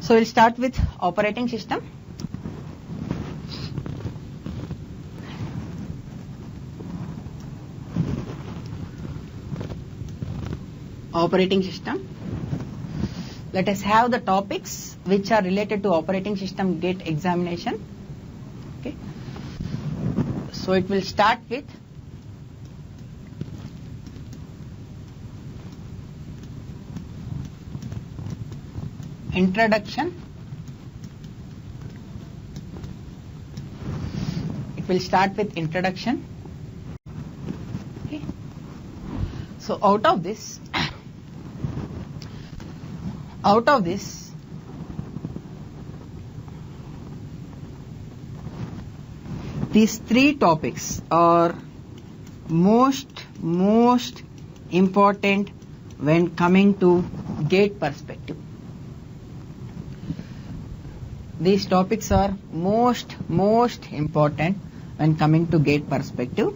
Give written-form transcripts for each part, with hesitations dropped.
So we'll start with operating system. Operating system. Let us have the topics which are related to operating system GATE examination. Okay. So it will start with introduction. It will start with introduction. Okay. So out of this, these three topics are most important when coming to GATE perspective. These topics are most important when coming to GATE perspective.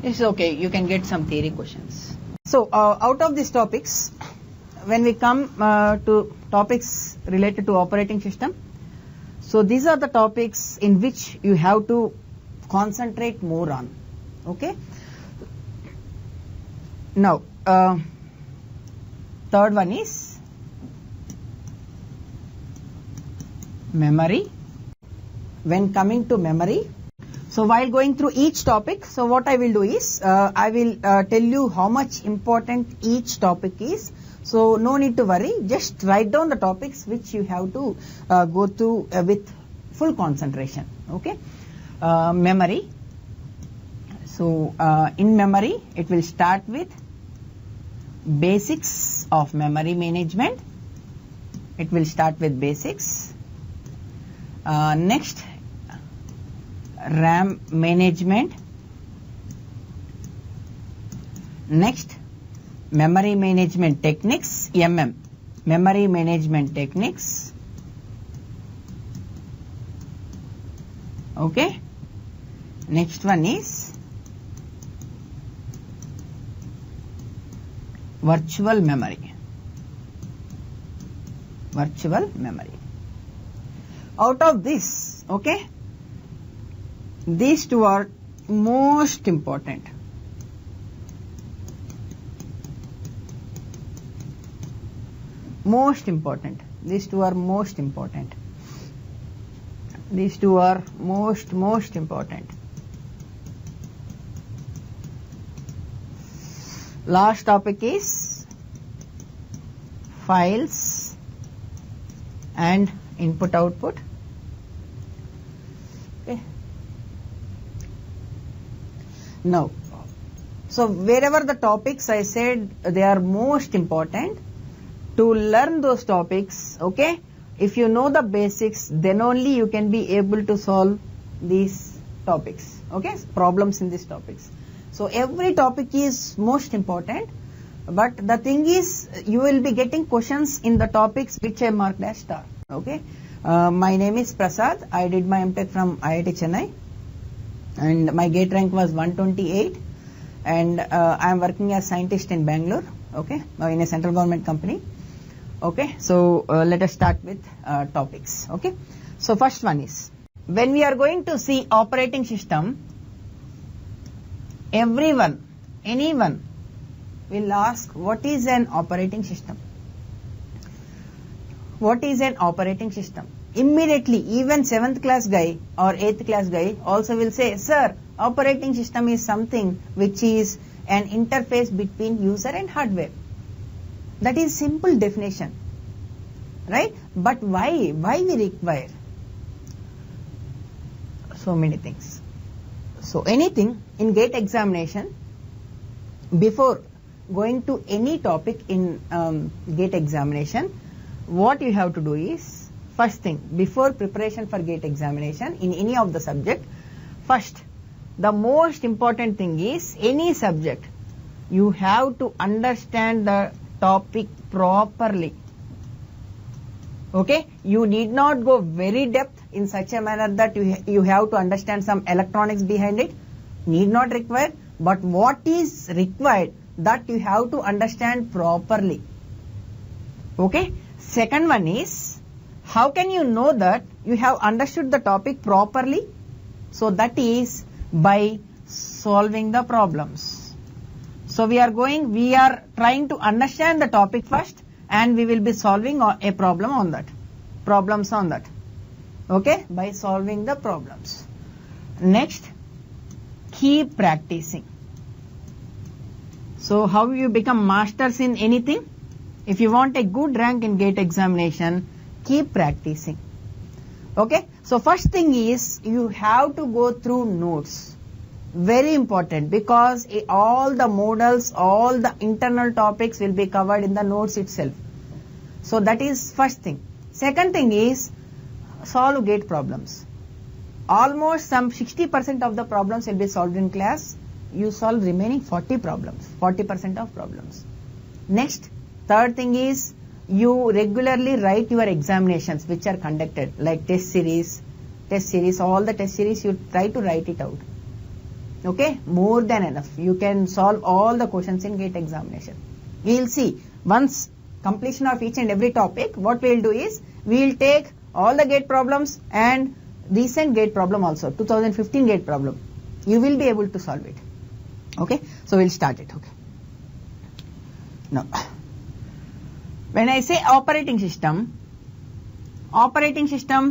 It's okay, you can get some theory questions. So out of these topics, when we come to topics related to operating system, so these are the topics in which you have to concentrate more on. Okay. Now, third one is memory. When coming to memory, so while going through each topic, so what I will do is, I will tell you how much important each topic is. So no need to worry, just write down the topics which you have to go through with full concentration. Okay. Memory. So in memory, it will start with basics of memory management. It will start with basics. Next, RAM management. Next, memory management techniques, memory management techniques. Okay. Next one is virtual memory. Out of this, okay, these two are most important. These two are most important. Last topic is files and input output. Okay. Now, so wherever the topics I said they are most important, to learn those topics, okay, if you know the basics, then only you can be able to solve these topics, okay, problems in these topics. So every topic is most important, but the thing is, you will be getting questions in the topics which I marked as star. Okay. My name is Prasad. I did my MTech from IIT Chennai, and my GATE rank was 128, and I am working as scientist in Bangalore, okay, in a central government company. Okay, so let us start with topics. Okay, so first one is, when we are going to see operating system, anyone will ask, what is an operating system? What is an operating system? Immediately, even 7th class guy or 8th class guy also will say, sir, operating system is something which is an interface between user and hardware. That is simple definition, right? But why we require so many things? So anything in GATE examination, before going to any topic in GATE examination, what you have to do is, first thing, before preparation for GATE examination in any of the subject, first, the most important thing is, any subject, you have to understand the topic properly. Okay, you need not go very depth in such a manner that you have to understand some electronics behind it, need not require, but what is required, that you have to understand properly. Okay, Second one is, how can you know that you have understood the topic properly? So that is by solving the problems. So we are trying to understand the topic first, and we will be solving a problem on that. Problems on that. Okay? By solving the problems. Next, keep practicing. So how you become masters in anything? If you want a good rank in GATE examination, keep practicing. Okay? So first thing is, you have to go through notes. Very important, because all the modals, all the internal topics will be covered in the notes itself. So that is first thing. Second thing is, solve GATE problems. Almost some 60% of the problems will be solved in class. You solve remaining 40% of problems. Next, third thing is, you regularly write your examinations which are conducted, like test series, all the test series, you try to write it out. Okay, more than enough. You can solve all the questions in GATE examination. We will see, once completion of each and every topic, what we will do is, we will take all the GATE problems and recent GATE problem also, 2015 GATE problem. You will be able to solve it. Okay, so we will start it. Okay. Now, when I say operating system,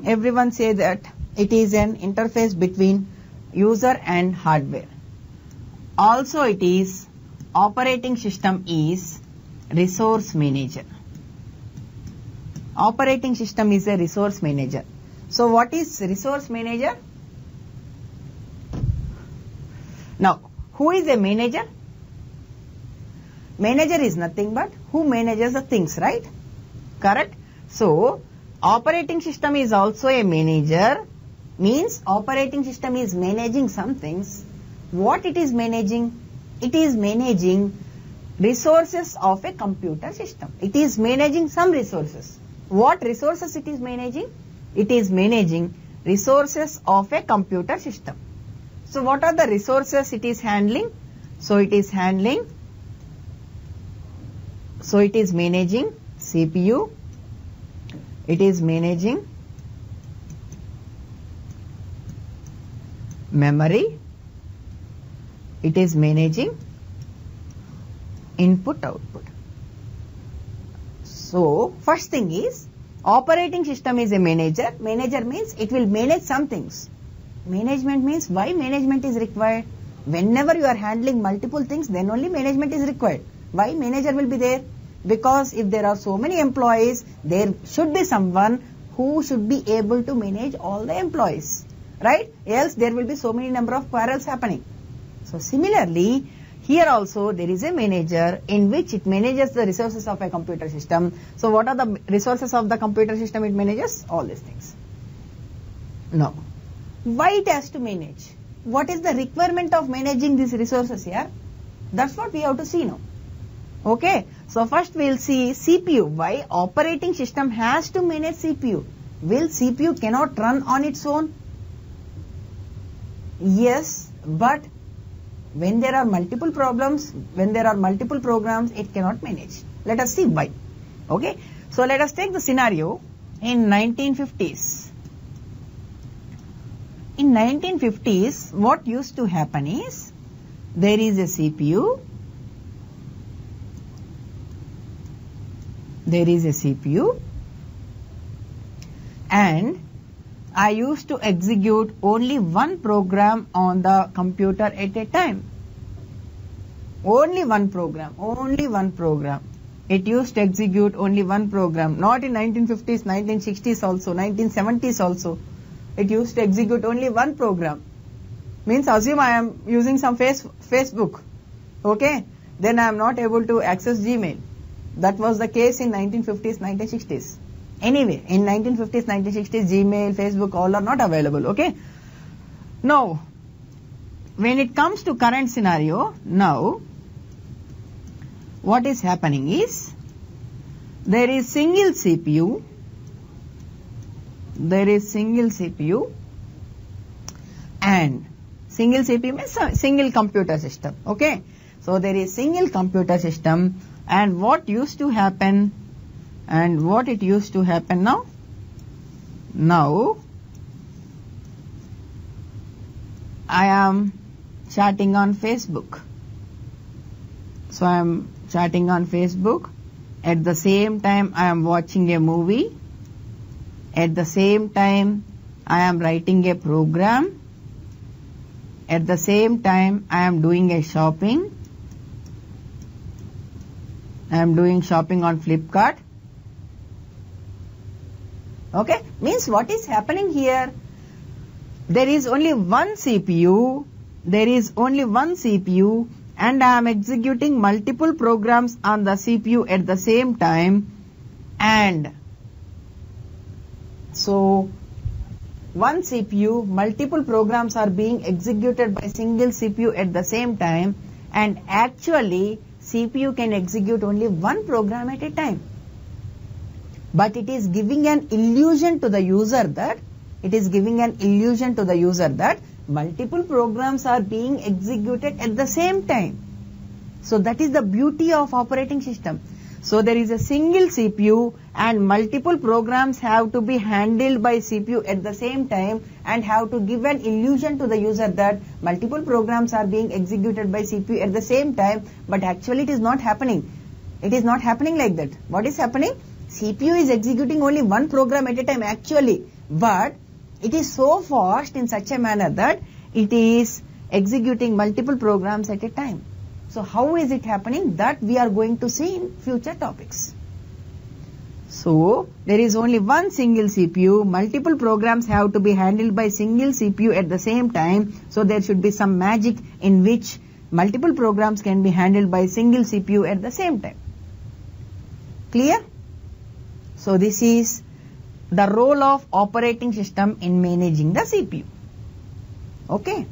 everyone say that it is an interface between user and hardware. Also it is, operating system is resource manager. Operating system is a resource manager. So what is resource manager? Now, who is a manager? Manager is nothing but who manages the things, right? Correct? So, operating system is also a manager, means operating system is managing some things. What it is managing? It is managing resources of a computer system. It is managing some resources. What resources it is managing? It is managing resources of a computer system. So what are the resources it is handling? So it is managing CPU, it is managing memory, it is managing input output. So first thing is, operating system is a manager. Manager means it will manage some things. Management means, why management is required? Whenever you are handling multiple things, then only management is required. Why manager will be there? Because if there are so many employees, there should be someone who should be able to manage all the employees, right? Else there will be so many number of quarrels happening. So similarly, here also there is a manager in which it manages the resources of a computer system. So what are the resources of the computer system it manages? All these things. Now, why it has to manage? What is the requirement of managing these resources here? That's what we have to see now. Okay, so first we will see CPU. Why operating system has to manage CPU? Will CPU cannot run on its own? Yes, but when there are multiple programs, it cannot manage. Let us see why. Okay, so let us take the scenario in 1950s. In 1950s, what used to happen is, there is a CPU, and I used to execute only one program on the computer at a time. Only one program. It used to execute only one program. Not in 1950s, 1960s also, 1970s also. It used to execute only one program. Means assume I am using some Facebook. Okay. Then I am not able to access Gmail. That was the case in 1950s, 1960s. Anyway, in 1950s, 1960s, Gmail, Facebook, all are not available. Okay. Now, when it comes to current scenario, now, what is happening is, there is single CPU, and single CPU means single computer system. Okay. So there is single computer system, and what used to happen And what it used to happen now? Now, I am chatting on Facebook. So I am chatting on Facebook. At the same time, I am watching a movie. At the same time, I am writing a program. At the same time, I am doing a shopping. I am doing shopping on Flipkart. Okay, means what is happening here? There is only one CPU. There is only one CPU, and I am executing multiple programs on the CPU at the same time. And so, one CPU, multiple programs are being executed by single CPU at the same time, and actually CPU can execute only one program at a time. But it is giving an illusion to the user that multiple programs are being executed at the same time. So that is the beauty of operating system. So there is a single CPU and multiple programs have to be handled by CPU at the same time and have to give an illusion to the user that multiple programs are being executed by CPU at the same time, but actually it is not happening. It is not happening like that. What is happening? CPU is executing only one program at a time actually, but it is so fast in such a manner that it is executing multiple programs at a time. So how is it happening? That we are going to see in future topics. So there is only one single CPU, multiple programs have to be handled by single CPU at the same time. So there should be some magic in which multiple programs can be handled by single CPU at the same time. Clear? So this is the role of operating system in managing the CPU. Okay.